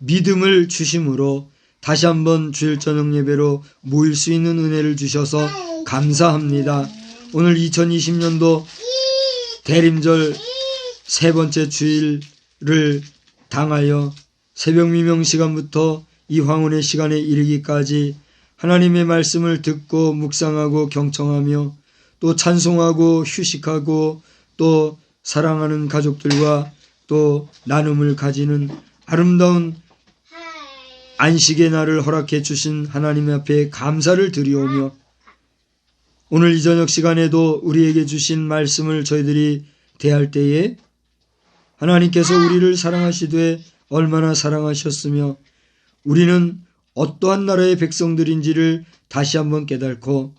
믿음을 주심으로 다시 한번 주일 저녁 예배로 모일 수 있는 은혜를 주셔서 감사합니다. 오늘 2020년도 대림절 세 번째 주일을 당하여 새벽 미명 시간부터 이 황혼의 시간에 이르기까지 하나님의 말씀을 듣고 묵상하고 경청하며 또 찬송하고 휴식하고 또 사랑하는 가족들과 또 나눔을 가지는 아름다운 안식의 날을 허락해 주신 하나님 앞에 감사를 드리오며 오늘 이 저녁 시간에도 우리에게 주신 말씀을 저희들이 대할 때에 하나님께서 우리를 사랑하시되 얼마나 사랑하셨으며 우리는 어떠한 나라의 백성들인지를 다시 한번 깨닫고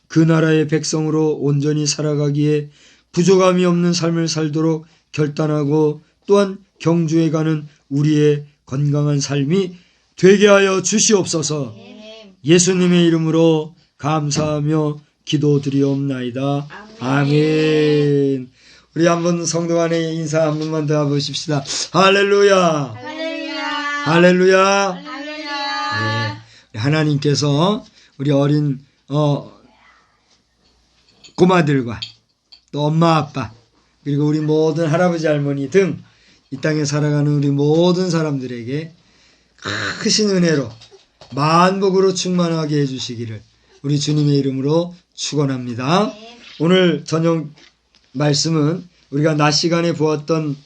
그 나라의 백성으로 온전히 살아가기에 부족함이 없는 삶을 살도록 결단하고 또한 경주해가는 우리의 건강한 삶이 되게 하여 주시옵소서. 예수님의 이름으로 감사하며 기도드리옵나이다. 아멘. 우리 한번 성도 간에 인사 한 번만 더 해보십시다. 할렐루야. 할렐루야. 할렐루야. 할렐루야. 네. 하나님께서 우리 어린 꼬마들과 또 엄마 아빠 그리고 우리 모든 할아버지 할머니 등 이 땅에 살아가는 우리 모든 사람들에게 크신 은혜로 만복으로 충만하게 해주시기를 우리 주님의 이름으로 축원합니다. 오늘 저녁 말씀은 우리가 낮 시간에 보았던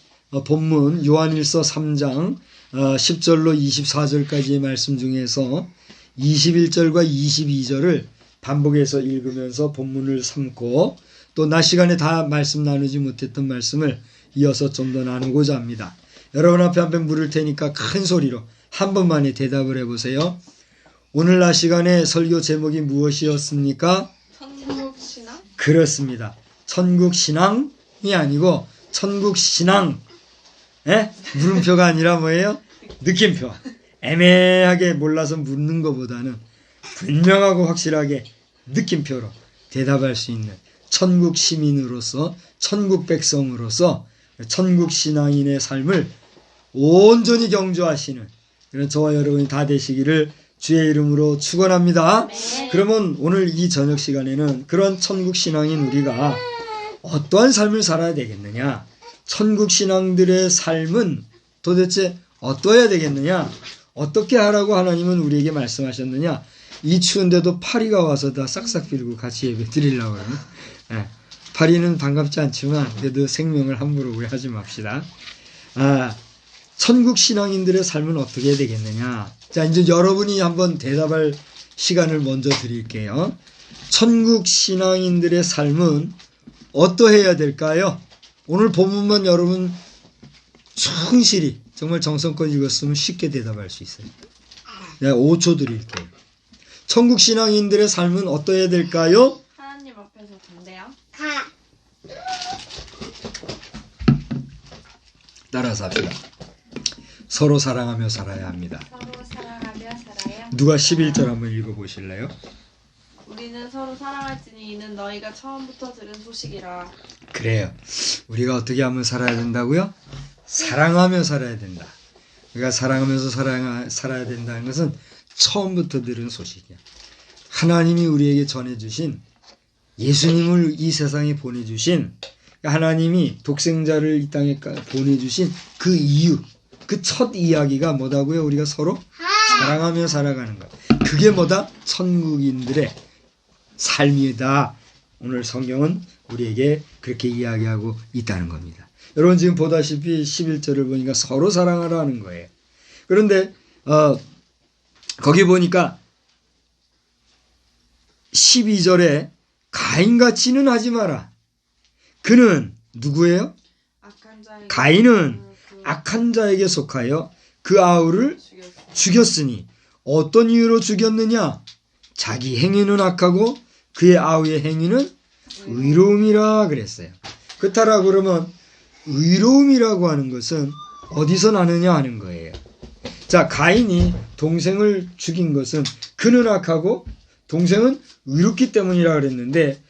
본문 요한일서 3장 10절로 24절까지의 말씀 중에서 21절과 22절을 반복해서 읽으면서 본문을 삼고 또 낮 시간에 다 말씀 나누지 못했던 말씀을 이어서 좀 더 나누고자 합니다. 여러분 앞에 한 번 물을 테니까 큰 소리로 한 번만에 대답을 해보세요. 오늘 낮 시간에 설교 제목이 무엇이었습니까? 천국신앙? 그렇습니다. 천국신앙이 아니고 천국신앙. 물음표가 아니라 뭐예요? 느낌표. 애매하게 몰라서 묻는 것보다는 분명하고 확실하게 느낌표로 대답할 수 있는 천국 시민으로서 천국 백성으로서 천국 신앙인의 삶을 온전히 경주하시는 그런 저와 여러분이 다 되시기를 주의 이름으로 축원합니다. 그러면 오늘 이 저녁 시간에는 그런 천국 신앙인 우리가 어떠한 삶을 살아야 되겠느냐? 천국 신앙들의 삶은 도대체 어떠해야 되겠느냐? 어떻게 하라고 하나님은 우리에게 말씀하셨느냐? 이 추운데도 파리가 와서 다 싹싹 빌고 같이 예배 드리려고 그러네. 파리는 반갑지 않지만 그래도 생명을 함부로 우리 하지 맙시다. 천국 신앙인들의 삶은 어떻게 해야 되겠느냐? 자, 이제 여러분이 한번 대답할 시간을 먼저 드릴게요. 천국 신앙인들의 삶은 어떠해야 될까요? 오늘 본문만 여러분 충실히 정말 정성껏 읽었으면 쉽게 대답할 수 있어요. 내가 5초 드릴게요. 천국 신앙인들의 삶은 어떠해야 될까요? 하나님 앞에서 담대요. 따라서 합시다. 서로 사랑하며 살아야 합니다. 서로 사랑하며 살아요. 누가 11절 한번 읽어보실래요? 우리는 서로 사랑할지니 이는 너희가 처음부터 들은 소식이라. 그래요. 우리가 어떻게 하면 살아야 된다고요? 사랑하며 살아야 된다. 우리가 사랑하면서 살아야 된다는 것은 처음부터 들은 소식이야. 하나님이 우리에게 전해주신 예수님을 이 세상에 보내주신 하나님이 독생자를 이 땅에 보내주신 그 이유 그 첫 이야기가 뭐다고요? 우리가 서로 사랑하며 살아가는 것. 그게 뭐다? 천국인들의 삶이다. 오늘 성경은 우리에게 그렇게 이야기하고 있다는 겁니다. 여러분 지금 보다시피 11절을 보니까 서로 사랑하라는 거예요. 그런데 거기 보니까 12절에 가인같이는 하지 마라. 그는 누구예요? 악한 자에게 가인은 악한 자에게 속하여 그 아우를 죽였으니 어떤 이유로 죽였느냐? 자기 행위는 악하고 그의 아우의 행위는 의로움이라 그랬어요. 그렇다라 그러면 의로움이라고 하는 것은 어디서 나느냐 하는 거예요. 자, 가인이 동생을 죽인 것은 그는 악하고 동생은 의롭기 때문이라 그랬는데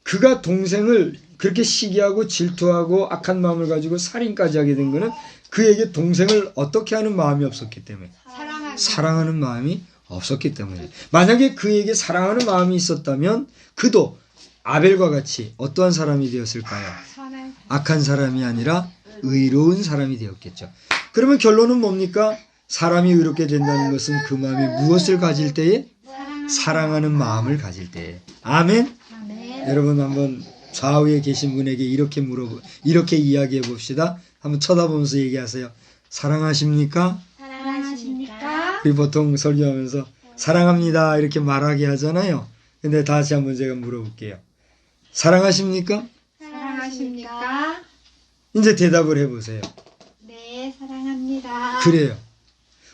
그가 동생을 그렇게 시기하고 질투하고 악한 마음을 가지고 살인까지 하게 된 것은 그에게 동생을 어떻게 하는 마음이 없었기 때문에 사랑하기. 사랑하는 마음이 없었기 때문에 만약에 그에게 사랑하는 마음이 있었다면 그도 아벨과 같이 어떠한 사람이 되었을까요? 선한 악한 사람이 아니라 의로운 사람이 되었겠죠. 그러면 결론은 뭡니까? 사람이 의롭게 된다는 것은 그 마음이 무엇을 가질 때에? 사랑하는 마음을 가질 때에. 아멘? 아멘. 여러분 한번 좌우에 계신 분에게 이렇게 이야기해 봅시다. 한번 쳐다보면서 얘기하세요. 사랑하십니까? 사랑하십니까? 우리 보통 설교하면서 사랑합니다 이렇게 말하게 하잖아요. 근데 다시 한번 제가 물어볼게요. 사랑하십니까? 사랑하십니까? 이제 대답을 해보세요. 네, 사랑합니다. 그래요.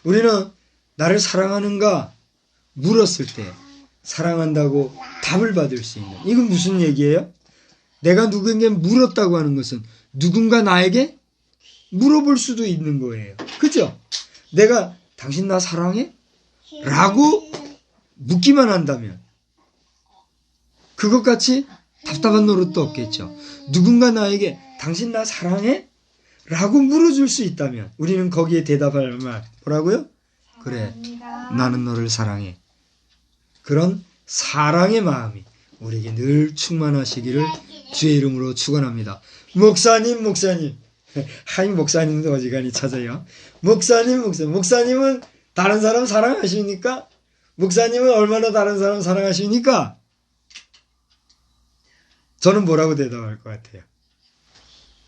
우리는 나를 사랑하는가 물었을 때 사랑한다고 답을 받을 수 있는, 이건 무슨 얘기예요? 내가 누구에게 물었다고 하는 것은 누군가 나에게 물어볼 수도 있는 거예요. 그죠? 내가 당신 나 사랑해? 라고 묻기만 한다면 그것같이 답답한 노릇도 없겠죠. 누군가 나에게 당신 나 사랑해? 라고 물어줄 수 있다면 우리는 거기에 대답할 말 뭐라고요? 그래, 사랑합니다. 나는 너를 사랑해. 그런 사랑의 마음이 우리에게 늘 충만하시기를 주의 이름으로 축원합니다. 목사님 하임 목사님도 어지간히 찾아요. 목사님은 다른 사람 사랑하십니까? 목사님은 얼마나 다른 사람 사랑하십니까? 저는 뭐라고 대답할 것 같아요?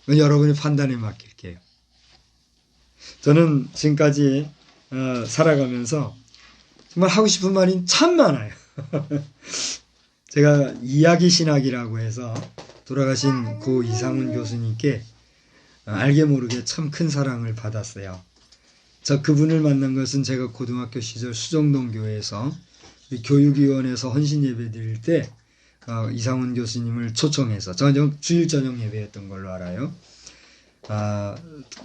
여러분의 판단에 맡길게요. 저는 지금까지 살아가면서 정말 하고 싶은 말이 참 많아요. 제가 이야기 신학이라고 해서 돌아가신 고 이상훈 교수님께 알게 모르게 참 큰 사랑을 받았어요. 저 그분을 만난 것은 제가 고등학교 시절 수정동 교회에서 교육위원회에서 헌신 예배 드릴 때 이상훈 교수님을 초청해서 주일 저녁 예배였던 걸로 알아요.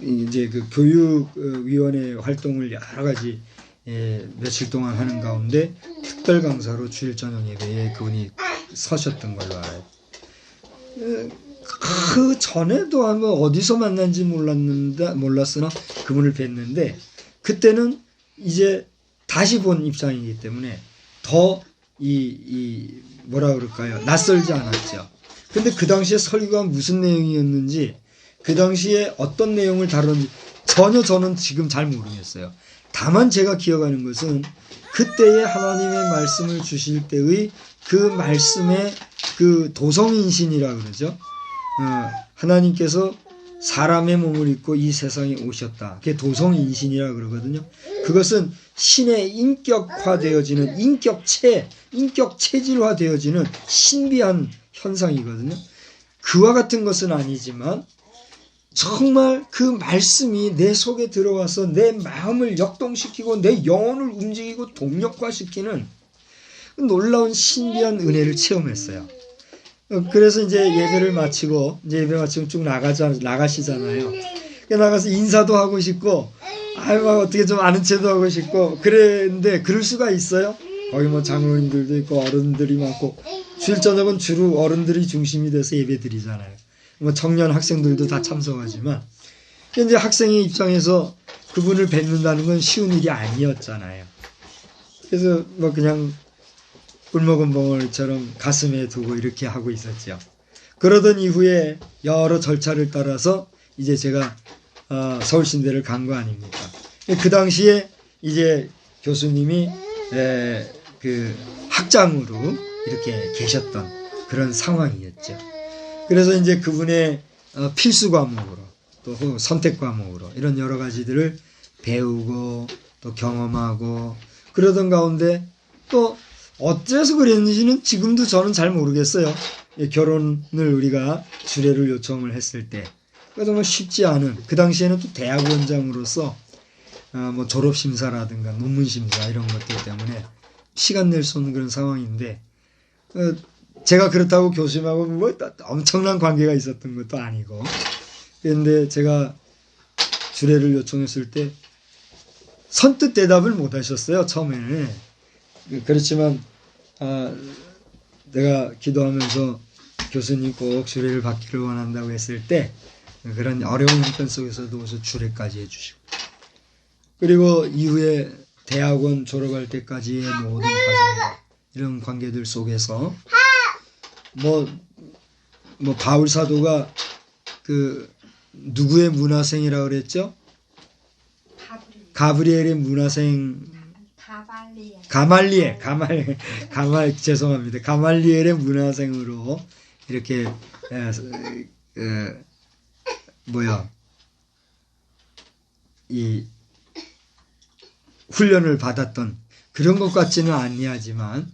이제 그 교육위원회 활동을 여러 가지 며칠 동안 하는 가운데 특별 강사로 주일 저녁 예배에 그분이 서셨던 걸로 알아요. 그 전에도 아마 어디서 만난지 몰랐으나 그분을 뵀는데 그때는 이제 다시 본 입장이기 때문에 더 뭐라 그럴까요? 낯설지 않았죠. 근데 그 당시에 설교가 무슨 내용이었는지, 그 당시에 어떤 내용을 다뤘는지 전혀 저는 지금 잘 모르겠어요. 다만 제가 기억하는 것은 그때의 하나님의 말씀을 주실 때의 그 말씀의 그 도성인신이라 그러죠. 하나님께서 사람의 몸을 입고 이 세상에 오셨다. 그게 도성인신이라 그러거든요. 그것은 신의 인격화되어지는 인격체질화되어지는 신비한 현상이거든요. 그와 같은 것은 아니지만 정말 그 말씀이 내 속에 들어와서 내 마음을 역동시키고 내 영혼을 움직이고 동력화시키는 놀라운 신비한 은혜를 체험했어요. 그래서 이제 예배를 마치고 예배 마치고 쭉 나가시잖아요. 나가서 인사도 하고 싶고 어떻게 좀 아는 체도 하고 싶고 그랬는데 그럴 수가 있어요? 거기 뭐 장로님들도 있고 어른들이 많고 주일 저녁은 주로 어른들이 중심이 돼서 예배 드리잖아요. 뭐 청년 학생들도 다 참석하지만 이제 학생의 입장에서 그분을 뵙는다는 건 쉬운 일이 아니었잖아요. 그래서 뭐 그냥 꿀 먹은 벙어리처럼 가슴에 두고 이렇게 하고 있었죠. 그러던 이후에 여러 절차를 따라서 이제 제가 서울신대를 간 거 아닙니까? 그 당시에 이제 교수님이 그 학장으로 이렇게 계셨던 그런 상황이었죠. 그래서 이제 그분의 필수 과목으로 또 선택 과목으로 이런 여러 가지들을 배우고 또 경험하고 그러던 가운데 또 어째서 그랬는지는 지금도 저는 잘 모르겠어요. 결혼을 우리가 주례를 요청을 했을 때 정말 쉽지 않은, 그 당시에는 또 대학원장으로서 뭐 졸업심사라든가 논문심사 이런 것들 때문에 시간 낼 수 없는 그런 상황인데 제가 그렇다고 교수님하고 뭐 엄청난 관계가 있었던 것도 아니고 그런데 제가 주례를 요청했을 때 선뜻 대답을 못 하셨어요. 처음에. 그렇지만 내가 기도하면서 교수님 꼭 주례를 받기를 원한다고 했을 때 그런 어려운 형편 속에서도 주례까지 해주시고, 그리고 이후에 대학원 졸업할 때까지의 모든 과정, 이런 관계들 속에서 뭐 바울 사도가 그 누구의 문화생이라고 그랬죠? 가브리엘의 문화생, 죄송합니다. 가말리엘의 문화생으로 이렇게 이 훈련을 받았던 그런 것 같지는 아니하지만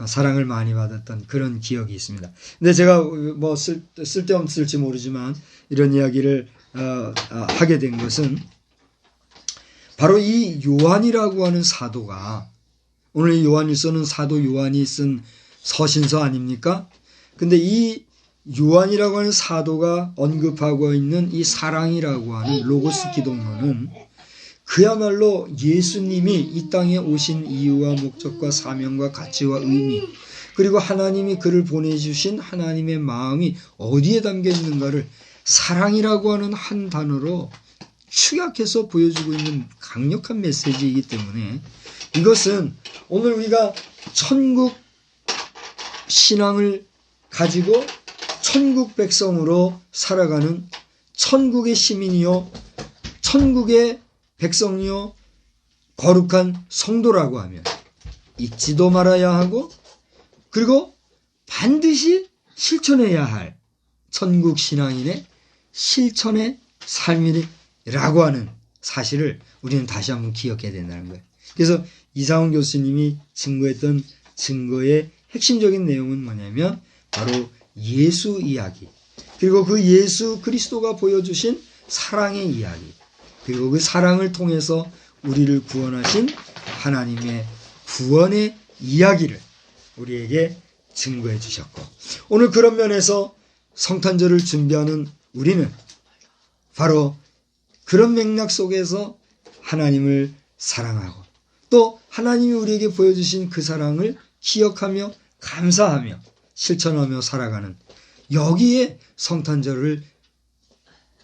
사랑을 많이 받았던 그런 기억이 있습니다. 근데 제가 뭐 쓸데없을지 모르지만 이런 이야기를 하게 된 것은 바로 이 요한이라고 하는 사도가, 오늘 이 요한일서는 사도 요한이 쓴 서신서 아닙니까? 근데 이 요한이라고 하는 사도가 언급하고 있는 이 사랑이라고 하는 로고스 기독론은 그야말로 예수님이 이 땅에 오신 이유와 목적과 사명과 가치와 의미, 그리고 하나님이 그를 보내주신 하나님의 마음이 어디에 담겨 있는가를 사랑이라고 하는 한 단어로 축약해서 보여주고 있는 강력한 메시지이기 때문에, 이것은 오늘 우리가 천국 신앙을 가지고 천국 백성으로 살아가는 천국의 시민이요, 천국의 백성이요, 거룩한 성도라고 하면 잊지도 말아야 하고, 그리고 반드시 실천해야 할 천국 신앙인의 실천의 삶이라고 하는 사실을 우리는 다시 한번 기억해야 된다는 거예요. 그래서 이상훈 교수님이 증거했던 증거의 핵심적인 내용은 뭐냐면 바로 예수 이야기, 그리고 그 예수 그리스도가 보여주신 사랑의 이야기, 그리고 그 사랑을 통해서 우리를 구원하신 하나님의 구원의 이야기를 우리에게 증거해 주셨고, 오늘 그런 면에서 성탄절을 준비하는 우리는 바로 그런 맥락 속에서 하나님을 사랑하고 또 하나님이 우리에게 보여주신 그 사랑을 기억하며 감사하며 실천하며 살아가는, 여기에 성탄절을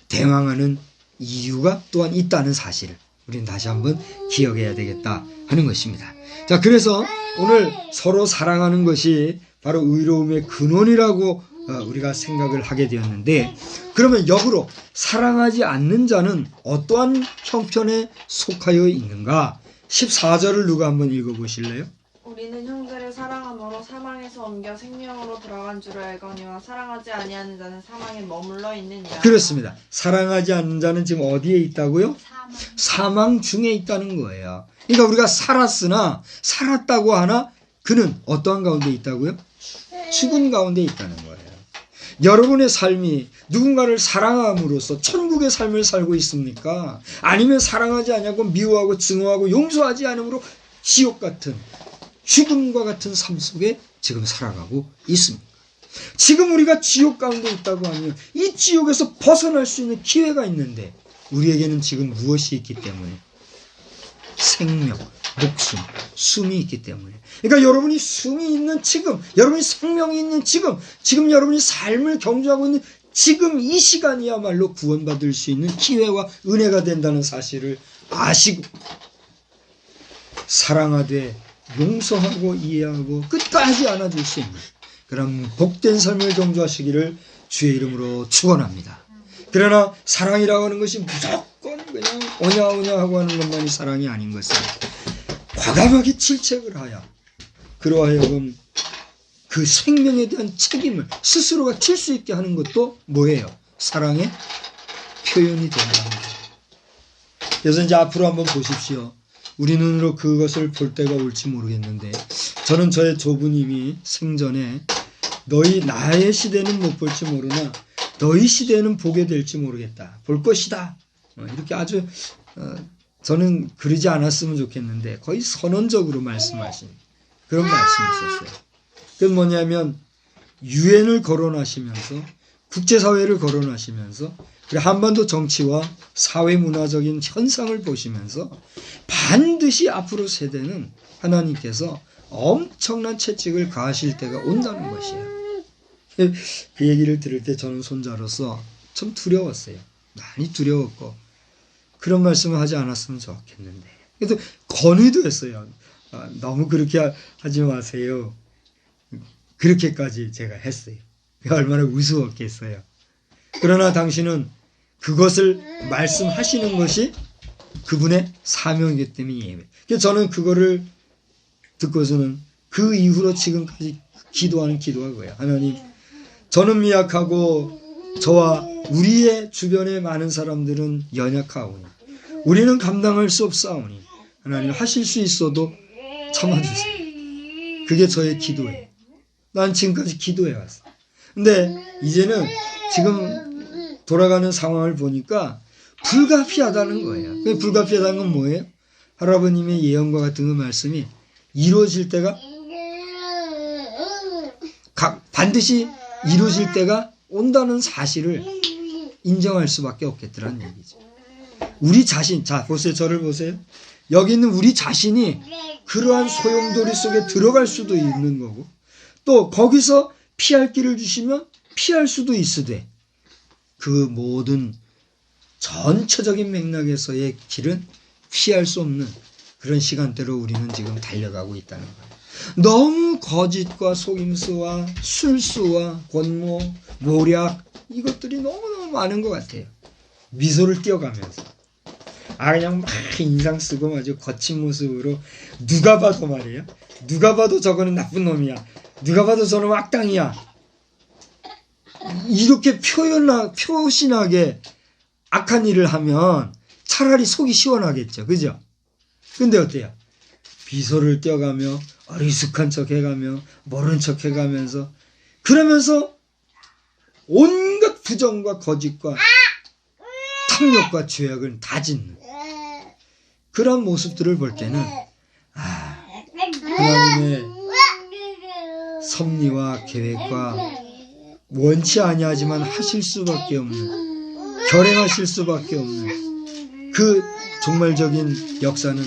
대망하는 이유가 또한 있다는 사실을 우리는 다시 한번 기억해야 되겠다 하는 것입니다. 자, 그래서 오늘 서로 사랑하는 것이 바로 의로움의 근원이라고 우리가 생각을 하게 되었는데, 그러면 역으로 사랑하지 않는 자는 어떠한 형편에 속하여 있는가? 14절을 누가 한번 읽어보실래요? 우리는 형제를 사랑함으로 사망에서 옮겨 생명으로 들어간 줄을 알거니와 사랑하지 아니하는 자는 사망에 머물러 있느니라. 그렇습니다. 사랑하지 않는 자는 지금 어디에 있다고요? 사망 중에 있다는 거예요. 그러니까 우리가 살았다고 하나 그는 어떠한 가운데 있다고요? 죽은 가운데 있다는 거예요. 여러분의 삶이 누군가를 사랑함으로써 천국의 삶을 살고 있습니까? 아니면 사랑하지 않냐고 미워하고 증오하고 용서하지 않으므로 지옥 같은, 죽음과 같은 삶 속에 지금 살아가고 있습니다. 지금 우리가 지옥 가운데 있다고 하면 이 지옥에서 벗어날 수 있는 기회가 있는데, 우리에게는 지금 무엇이 있기 때문에? 생명, 목숨, 숨이 있기 때문에. 그러니까 여러분이 숨이 있는 지금, 여러분이 생명이 있는 지금 여러분이 삶을 경주하고 있는 지금 이 시간이야말로 구원받을 수 있는 기회와 은혜가 된다는 사실을 아시고 사랑하되 용서하고 이해하고 끝까지 안아줄 수 있는 그런 복된 삶을 경주하시기를 주의 이름으로 축원합니다. 그러나 사랑이라고 하는 것이 무조건 그냥 오냐 하고 하는 것만이 사랑이 아닌 것은 과감하게 질책을 하여 그러하여금 그 생명에 대한 책임을 스스로가 질 수 있게 하는 것도 뭐예요? 사랑의 표현이 된다는 거예요. 그래서 이제 앞으로 한번 보십시오. 우리 눈으로 그것을 볼 때가 올지 모르겠는데, 저는 저의 조부님이 생전에 나의 시대는 못 볼지 모르나 너희 시대는 보게 될지 모르겠다. 볼 것이다. 이렇게 아주 저는 그러지 않았으면 좋겠는데 거의 선언적으로 말씀하신 그런 말씀이 있었어요. 그건 뭐냐면 유엔을 거론하시면서 국제사회를 거론하시면서 그리고 한반도 정치와 사회문화적인 현상을 보시면서 반드시 앞으로 세대는 하나님께서 엄청난 채찍을 가하실 때가 온다는 것이에요. 그 얘기를 들을 때 저는 손자로서 좀 두려웠어요. 많이 두려웠고 그런 말씀을 하지 않았으면 좋겠는데 그래도 건의도 했어요. 너무 그렇게 하지 마세요. 그렇게까지 제가 했어요. 얼마나 우스웠겠어요. 그러나 당신은 그것을 말씀하시는 것이 그분의 사명이기 때문에 그래서 저는 그거를 듣고서는 그 이후로 지금까지 기도하는 기도가 그거예요. 하나님, 저는 미약하고 저와 우리의 주변에 많은 사람들은 연약하오니 우리는 감당할 수 없사오니 하나님 하실 수 있어도 참아주세요. 그게 저의 기도예요. 난 지금까지 기도해왔어. 근데 이제는 지금 돌아가는 상황을 보니까 불가피하다는 거예요. 불가피하다는 건 뭐예요? 할아버님의 예언과 같은 그 말씀이 이루어질 때가 반드시 이루어질 때가 온다는 사실을 인정할 수밖에 없겠더라는 얘기죠. 우리 자신, 자 보세요. 저를 보세요. 여기 있는 우리 자신이 그러한 소용돌이 속에 들어갈 수도 있는 거고 또 거기서 피할 길을 주시면 피할 수도 있으되 그 모든 전체적인 맥락에서의 길은 피할 수 없는 그런 시간대로 우리는 지금 달려가고 있다는 거예요. 너무 거짓과 속임수와 술수와 권모, 모략 이것들이 너무너무 많은 것 같아요. 미소를 띄어가면서 그냥 막 인상 쓰고 아주 거친 모습으로 누가 봐도 말이에요. 누가 봐도 저거는 나쁜 놈이야. 누가 봐도 저놈 악당이야. 이렇게 표신하게 악한 일을 하면 차라리 속이 시원하겠죠. 그죠? 근데 어때요? 미소를 띄어가며 어리숙한 척 해가며 모른 척 해가면서 그러면서 온갖 부정과 거짓과 탐욕과 죄악을 다 짓는 그런 모습들을 볼 때는 하나님의 섭리와 계획과 원치 아니하지만 하실 수밖에 없는 결행하실 수밖에 없는 그 종말적인 역사는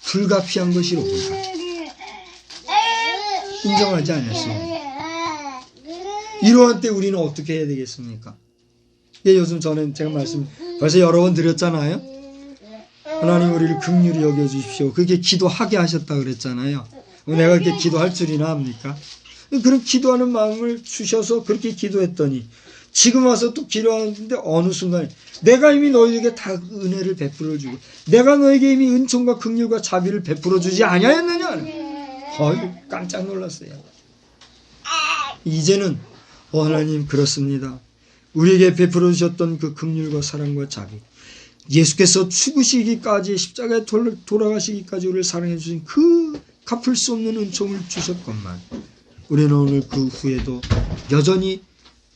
불가피한 것이로구나 인정하지 않았습니다. 이러한 때 우리는 어떻게 해야 되겠습니까? 요즘 저는 제가 말씀 벌써 여러 번 드렸잖아요. 하나님 우리를 긍휼히 여겨주십시오. 그렇게 기도하게 하셨다 그랬잖아요. 내가 그렇게 기도할 줄이나 합니까? 그런 기도하는 마음을 주셔서 그렇게 기도했더니 지금 와서 또 기도하는데 어느 순간에 내가 이미 너희에게 다 은혜를 베풀어 주고 내가 너에게 이미 은총과 긍휼과 자비를 베풀어 주지 아니하였느냐? 깜짝 놀랐어요. 이제는 하나님 그렇습니다. 우리에게 베풀어 주셨던 그 긍휼과 사랑과 자비 예수께서 죽으시기까지 십자가에 돌아가시기까지 우리를 사랑해 주신 그 갚을 수 없는 은총을 주셨건만 우리는 오늘 그 후에도 여전히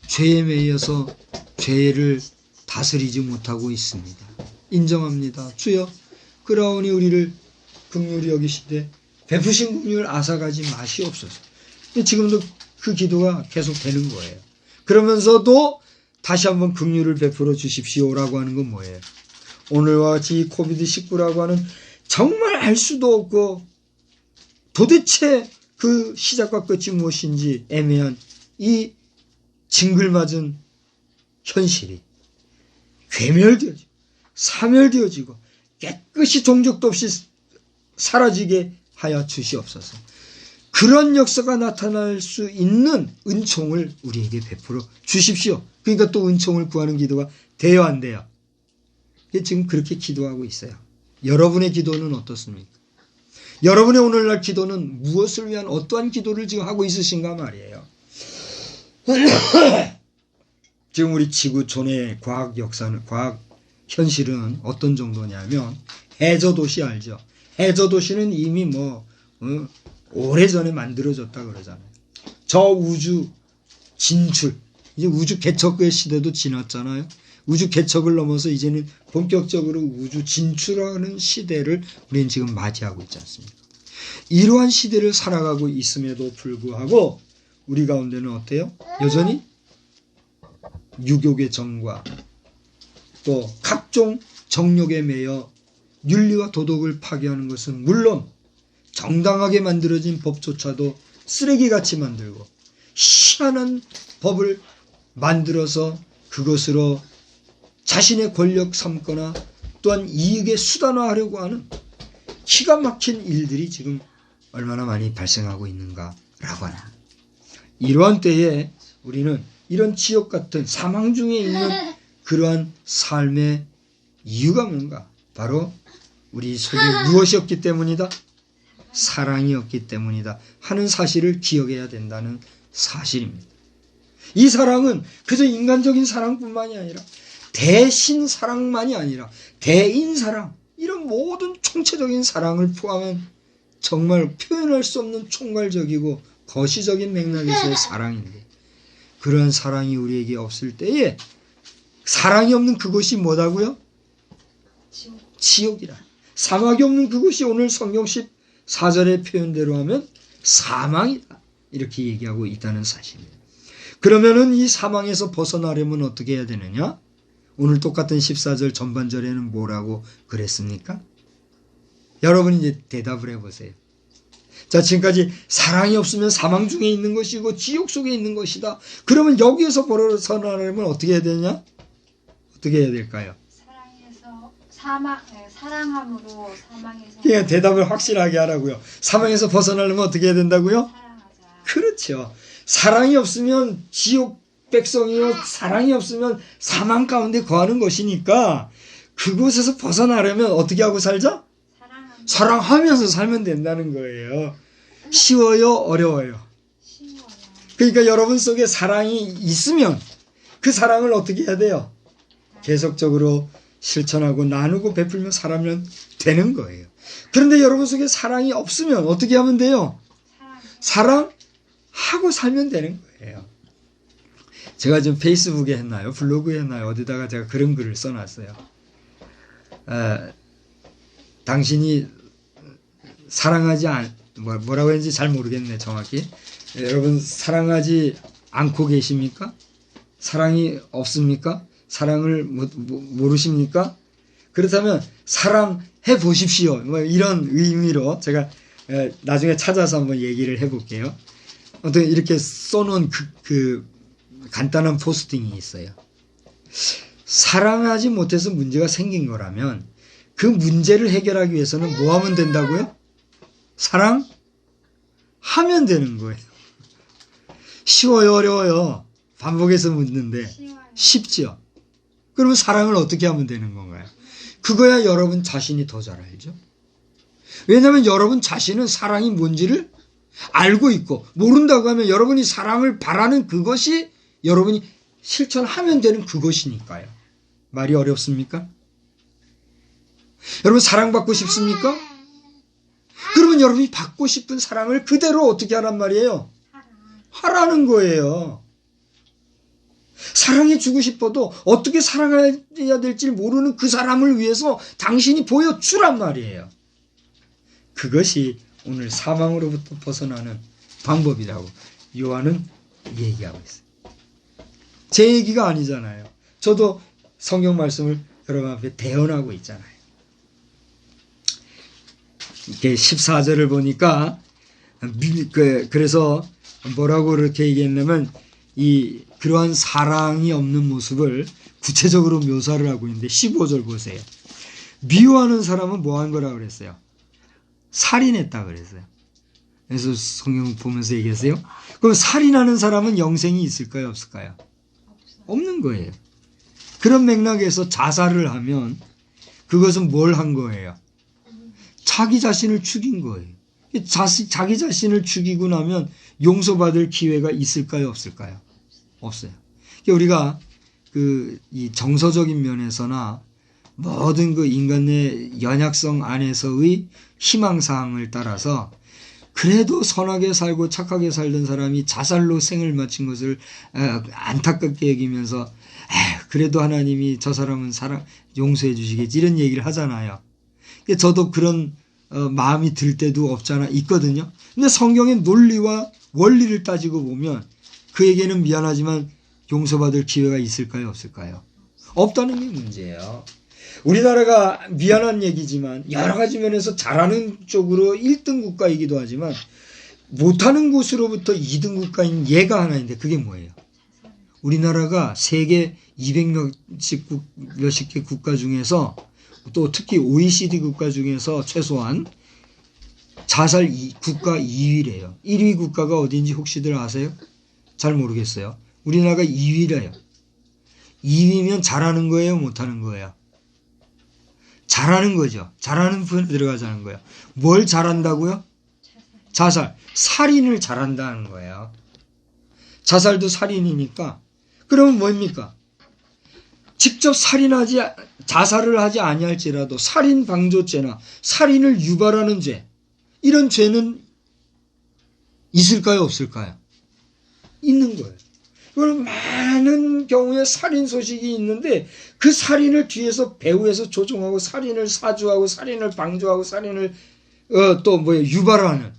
죄에 매여서 죄를 다스리지 못하고 있습니다. 인정합니다. 주여 그러하오니 우리를 긍휼히 여기시되 베푸신 긍휼을 앗아가지 마시옵소서. 지금도 그 기도가 계속 되는 거예요. 그러면서도 다시 한번 긍휼을 베풀어 주십시오라고 하는 건 뭐예요? 오늘과 같이 코비드19라고 하는 정말 알 수도 없고 도대체 그 시작과 끝이 무엇인지 애매한 이 징글맞은 현실이 괴멸되어지고 사멸되어지고 깨끗이 종족도 없이 사라지게 하여 주시옵소서. 그런 역사가 나타날 수 있는 은총을 우리에게 베풀어 주십시오. 그러니까 또 은총을 구하는 기도가 돼요, 안 돼요? 지금 그렇게 기도하고 있어요. 여러분의 기도는 어떻습니까? 여러분의 오늘날 기도는 무엇을 위한 어떠한 기도를 지금 하고 있으신가 말이에요. 지금 우리 지구촌의 과학 역사는, 과학 현실은 어떤 정도냐면 해저도시 알죠? 해저도시는 이미 오래전에 만들어졌다 그러잖아요. 저 우주 진출, 이제 우주 개척의 시대도 지났잖아요. 우주 개척을 넘어서 이제는 본격적으로 우주 진출하는 시대를 우리는 지금 맞이하고 있지 않습니까? 이러한 시대를 살아가고 있음에도 불구하고 우리 가운데는 어때요? 여전히 유욕의 정과 또 각종 정욕에 매여 윤리와 도덕을 파괴하는 것은 물론 정당하게 만들어진 법조차도 쓰레기같이 만들고 희한한 법을 만들어서 그것으로 자신의 권력 삼거나 또한 이익의 수단화하려고 하는 기가 막힌 일들이 지금 얼마나 많이 발생하고 있는가라고 하는, 이러한 때에 우리는 이런 지옥 같은 사망 중에 있는 그러한 삶의 이유가 뭔가? 바로 우리 속에 무엇이 없기 때문이다? 사랑이 없기 때문이다 하는 사실을 기억해야 된다는 사실입니다. 이 사랑은 그저 인간적인 사랑뿐만이 아니라 대신 사랑만이 아니라 대인 사랑, 이런 모든 총체적인 사랑을 포함한 정말 표현할 수 없는 총괄적이고 거시적인 맥락에서의 사랑인데, 그런 사랑이 우리에게 없을 때에 사랑이 없는 그곳이 뭐다고요? 지옥이라. 사막이 없는 그곳이 오늘 성경 14절의 표현대로 하면 사망이다, 이렇게 얘기하고 있다는 사실입니다. 그러면은 이 사망에서 벗어나려면 어떻게 해야 되느냐? 오늘 똑같은 14절 전반절에는 뭐라고 그랬습니까? 여러분 이제 대답을 해보세요. 자, 지금까지 사랑이 없으면 사망 중에 있는 것이고 지옥 속에 있는 것이다. 그러면 여기에서 벗어나려면 어떻게 해야 되냐? 어떻게 해야 될까요? 사랑함으로 사망에서. 그러니까 대답을 확실하게 하라고요. 사망에서 벗어나려면 어떻게 해야 된다고요? 사랑하자. 그렇죠. 사랑이 없으면 지옥 백성이요, 사랑이 없으면 사망 가운데 거하는 것이니까 그곳에서 벗어나려면 어떻게 하고 살자? 사랑하면서 살면 된다는 거예요. 쉬워요? 어려워요? 쉬워요. 그러니까 여러분 속에 사랑이 있으면 그 사랑을 어떻게 해야 돼요? 계속적으로 실천하고 나누고 베풀며 살면 되는 거예요. 그런데 여러분 속에 사랑이 없으면 어떻게 하면 돼요? 사랑하고 살면 되는 거예요. 제가 지금 페이스북에 했나요? 블로그에 했나요? 어디다가 제가 그런 글을 써놨어요. 당신이 사랑하지 뭐라고 했는지 잘 모르겠네, 정확히. 여러분 사랑하지 않고 계십니까? 사랑이 없습니까? 사랑을 모르십니까? 그렇다면 사랑해 보십시오. 뭐 이런 의미로 제가 나중에 찾아서 한번 얘기를 해볼게요. 어떤 이렇게 써놓은 그 간단한 포스팅이 있어요. 사랑하지 못해서 문제가 생긴 거라면 그 문제를 해결하기 위해서는 뭐 하면 된다고요? 사랑하면 되는 거예요. 쉬워요, 어려워요? 반복해서 묻는데 쉽죠. 그러면 사랑을 어떻게 하면 되는 건가요? 그거야 여러분 자신이 더 잘 알죠. 왜냐하면 여러분 자신은 사랑이 뭔지를 알고 있고, 모른다고 하면 여러분이 사랑을 바라는 그것이 여러분이 실천하면 되는 그것이니까요. 말이 어렵습니까? 여러분 사랑받고 싶습니까? 그러면 여러분이 받고 싶은 사랑을 그대로 어떻게 하란 말이에요? 하라는 거예요. 사랑해주고 싶어도 어떻게 사랑해야 될지 모르는 그 사람을 위해서 당신이 보여주란 말이에요. 그것이 오늘 사망으로부터 벗어나는 방법이라고 요한은 얘기하고 있어요. 제 얘기가 아니잖아요. 저도 성경 말씀을 여러분 앞에 대언하고 있잖아요. 이렇게 14절을 보니까 그래서 뭐라고 그렇게 얘기했냐면 그러한 사랑이 없는 모습을 구체적으로 묘사를 하고 있는데 15절 보세요. 미워하는 사람은 뭐 한 거라고 그랬어요? 살인했다 그랬어요. 그래서 성경 보면서 얘기했어요. 그럼 살인하는 사람은 영생이 있을까요? 없을까요? 없는 거예요. 그런 맥락에서 자살을 하면 그것은 뭘 한 거예요? 자기 자신을 죽인 거예요. 자기 자신을 죽이고 나면 용서받을 기회가 있을까요? 없을까요? 없어요. 우리가 이 정서적인 면에서나 모든 그 인간의 연약성 안에서의 희망사항을 따라서 그래도 선하게 살고 착하게 살던 사람이 자살로 생을 마친 것을 안타깝게 여기면서 그래도 하나님이 저 사람은 용서해 주시겠지 이런 얘기를 하잖아요. 저도 그런 마음이 들 때도 없잖아 있거든요. 근데 성경의 논리와 원리를 따지고 보면 그에게는 미안하지만 용서받을 기회가 있을까요? 없을까요? 없다는 게 문제예요. 우리나라가 미안한 얘기지만 여러 가지 면에서 잘하는 쪽으로 1등 국가이기도 하지만 못하는 곳으로부터 2등 국가인 예가 하나 있는데 그게 뭐예요? 우리나라가 세계 몇십 개 국가 중에서 또 특히 OECD 국가 중에서 최소한 자살 국가 2위래요. 1위 국가가 어딘지 혹시들 아세요? 잘 모르겠어요. 우리나라가 2위래요. 2위면 잘하는 거예요? 못하는 거예요? 잘하는 거죠. 잘하는 편에 들어가자는 거예요. 뭘 잘한다고요? 자살. 살인을 잘한다는 거예요. 자살도 살인이니까. 그러면 뭡니까? 직접 자살을 하지 아니할지라도 살인 방조죄나 살인을 유발하는 죄, 이런 죄는 있을까요? 없을까요? 있는 거예요. 그럼 많은 경우에 살인 소식이 있는데 그 살인을 뒤에서 배후에서 조종하고 살인을 사주하고 살인을 방조하고 살인을 유발하는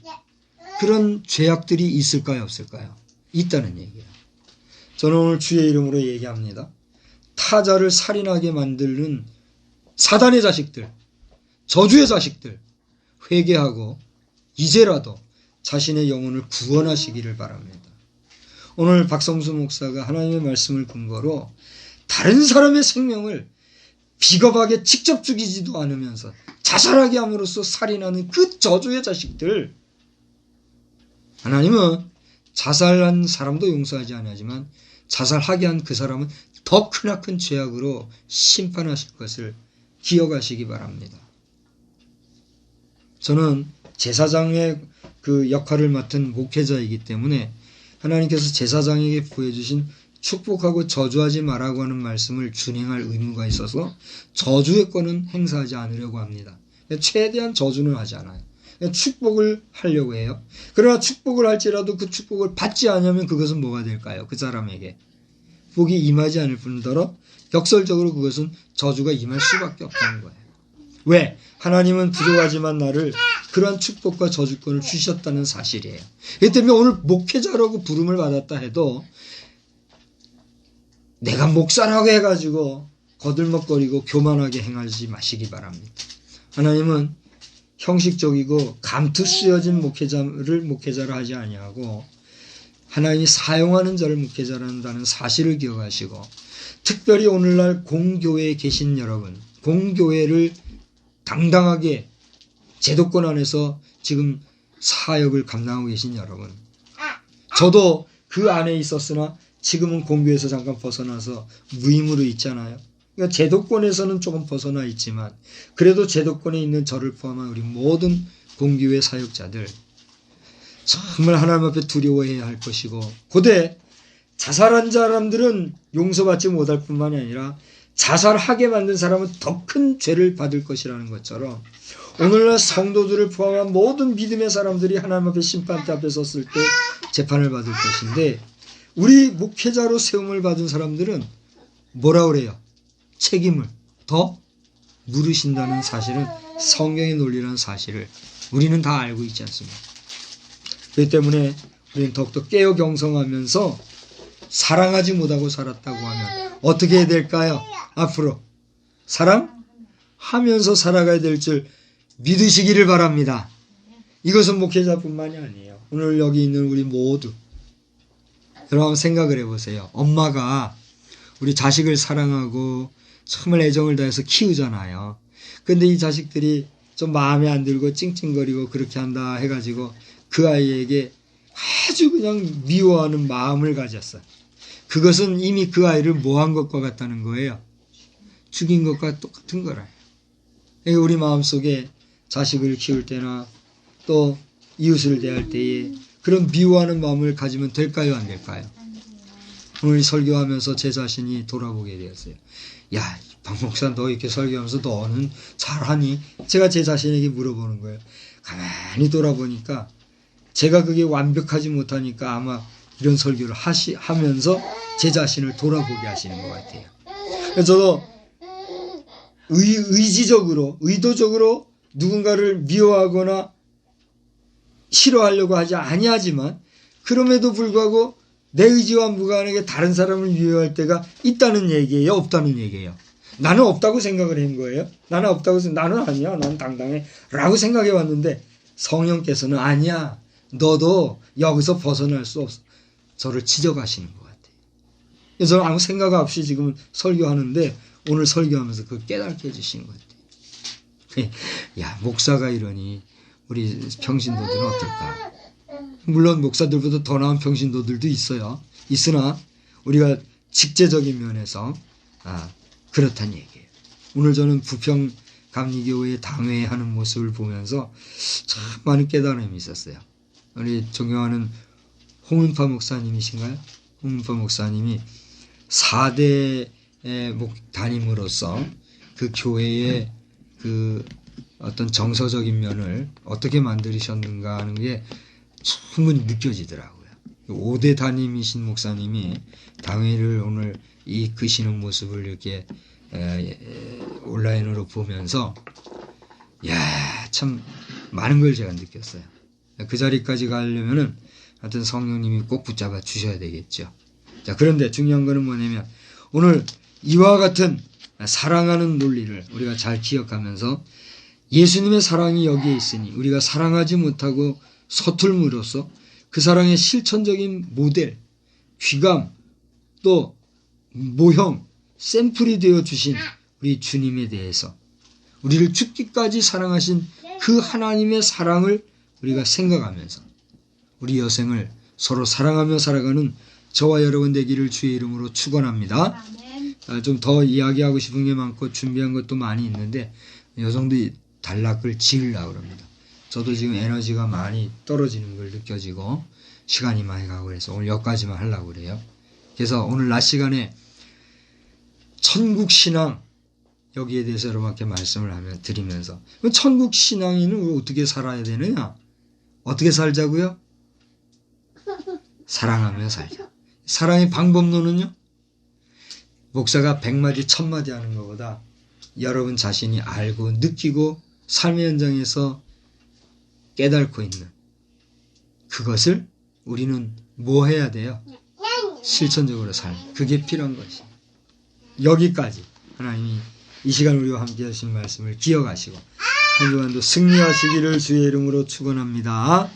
그런 죄악들이 있을까요? 없을까요? 있다는 얘기예요. 저는 오늘 주의 이름으로 얘기합니다. 타자를 살인하게 만드는 사단의 자식들, 저주의 자식들 회개하고 이제라도 자신의 영혼을 구원하시기를 바랍니다. 오늘 박성수 목사가 하나님의 말씀을 근거로 다른 사람의 생명을 비겁하게 직접 죽이지도 않으면서 자살하게 함으로써 살인하는 그 저주의 자식들, 하나님은 자살한 사람도 용서하지 않지만 자살하게 한 그 사람은 더 크나큰 죄악으로 심판하실 것을 기억하시기 바랍니다. 저는 제사장의 그 역할을 맡은 목회자이기 때문에 하나님께서 제사장에게 보여주신 축복하고 저주하지 말라고 하는 말씀을 준행할 의무가 있어서 저주의 권은 행사하지 않으려고 합니다. 최대한 저주는 하지 않아요. 축복을 하려고 해요. 그러나 축복을 할지라도 그 축복을 받지 않으면 그것은 뭐가 될까요? 그 사람에게 복이 임하지 않을 뿐더러 역설적으로 그것은 저주가 임할 수밖에 없다는 거예요. 왜? 하나님은 부족하지만 나를 그러한 축복과 저주권을 주셨다는 사실이에요. 이 때문에 오늘 목회자라고 부름을 받았다 해도 내가 목사라고 해가지고 거들먹거리고 교만하게 행하지 마시기 바랍니다. 하나님은 형식적이고 감투 쓰여진 목회자를 목회자로 하지 아니하고 하나님이 사용하는 자를 목회자로 한다는 사실을 기억하시고, 특별히 오늘날 공교회에 계신 여러분, 공교회를 당당하게 제도권 안에서 지금 사역을 감당하고 계신 여러분, 저도 그 안에 있었으나 지금은 공교회에서 잠깐 벗어나서 무임으로 있잖아요. 그러니까 제도권에서는 조금 벗어나 있지만 그래도 제도권에 있는 저를 포함한 우리 모든 공교회 사역자들 정말 하나님 앞에 두려워해야 할 것이고, 고대 자살한 사람들은 용서받지 못할 뿐만이 아니라 자살하게 만든 사람은 더 큰 죄를 받을 것이라는 것처럼 오늘날 성도들을 포함한 모든 믿음의 사람들이 하나님 앞에 심판대 앞에 섰을 때 재판을 받을 것인데, 우리 목회자로 세움을 받은 사람들은 뭐라 그래요? 책임을 더 물으신다는 사실은 성경의 논리라는 사실을 우리는 다 알고 있지 않습니까? 그렇기 때문에 우리는 더욱더 깨어 경성하면서 사랑하지 못하고 살았다고 하면 어떻게 해야 될까요? 앞으로 사랑하면서 살아가야 될 줄 믿으시기를 바랍니다. 이것은 목회자뿐만이 아니에요. 오늘 여기 있는 우리 모두 여러분 생각을 해보세요. 엄마가 우리 자식을 사랑하고 정말 애정을 다해서 키우잖아요. 근데 이 자식들이 좀 마음에 안 들고 찡찡거리고 그렇게 한다 해가지고 그 아이에게 아주 그냥 미워하는 마음을 가졌어요. 그것은 이미 그 아이를 뭐한 것과 같다는 거예요. 죽인 것과 똑같은 거라요. 우리 마음속에 자식을 키울 때나 또 이웃을 대할 때에 그런 미워하는 마음을 가지면 될까요? 안 될까요? 오늘 설교하면서 제 자신이 돌아보게 되었어요. 야, 박 목사 너 이렇게 설교하면서 너는 잘하니? 제가 제 자신에게 물어보는 거예요. 가만히 돌아보니까 제가 그게 완벽하지 못하니까 아마 이런 설교를 하면서 제 자신을 돌아보게 하시는 것 같아요. 그래서 저도 의도적으로 누군가를 미워하거나 싫어하려고 하지 아니하지만 그럼에도 불구하고 내 의지와 무관하게 다른 사람을 미워할 때가 있다는 얘기예요? 없다는 얘기예요? 나는 없다고 생각을 한 거예요? 나는 아니야. 난 당당해. 라고 생각해 왔는데 성령께서는 아니야. 너도 여기서 벗어날 수 없어. 저를 지적하시는 것 같아요. 그래서 아무 생각 없이 지금 설교하는데 오늘 설교하면서 그 깨닫게 해주신 것 같아요. 야, 목사가 이러니 우리 평신도들은 어떨까? 물론 목사들보다 더 나은 평신도들도 있어요. 있으나 우리가 직제적인 면에서 그렇다는 얘기예요. 오늘 저는 부평 감리교회 당회에 하는 모습을 보면서 참 많은 깨달음이 있었어요. 우리 존경하는 홍은파 목사님이신가요? 홍은파 목사님이 4대 담임으로서 그 교회의 그 어떤 정서적인 면을 어떻게 만드셨는가 하는 게 충분히 느껴지더라고요. 5대 담임이신 목사님이 당회를 오늘 이끄시는 모습을 이렇게 온라인으로 보면서 참 많은 걸 제가 느꼈어요. 그 자리까지 가려면은 하여튼 성령님이 꼭 붙잡아 주셔야 되겠죠. 자, 그런데 중요한 거는 뭐냐면 오늘 이와 같은 사랑하는 논리를 우리가 잘 기억하면서 예수님의 사랑이 여기에 있으니 우리가 사랑하지 못하고 서툴므로써 그 사랑의 실천적인 모델, 귀감, 또 모형, 샘플이 되어 주신 우리 주님에 대해서 우리를 죽기까지 사랑하신 그 하나님의 사랑을 우리가 생각하면서 우리 여생을 서로 사랑하며 살아가는 저와 여러분 되기를 주의 이름으로 축원합니다. 좀 더 이야기하고 싶은 게 많고 준비한 것도 많이 있는데 이 정도 단락을 지으려고 합니다. 저도 지금 에너지가 많이 떨어지는 걸 느껴지고 시간이 많이 가고 그래서 오늘 여기까지만 하려고 그래요. 그래서 오늘 낮 시간에 천국신앙 여기에 대해서 여러분께 말씀을 드리면서 천국신앙인은 우리 어떻게 살아야 되느냐? 어떻게 살자고요? 사랑하며 살자. 사랑의 방법론은요? 목사가 100마디 1000마디 하는 것보다 여러분 자신이 알고 느끼고 삶의 현장에서 깨닫고 있는 그것을 우리는 뭐 해야 돼요? 실천적으로 그게 필요한 것이. 여기까지 하나님이 이 시간 우리와 함께 하신 말씀을 기억하시고 한 주간도 승리하시기를 주의 이름으로 축원합니다.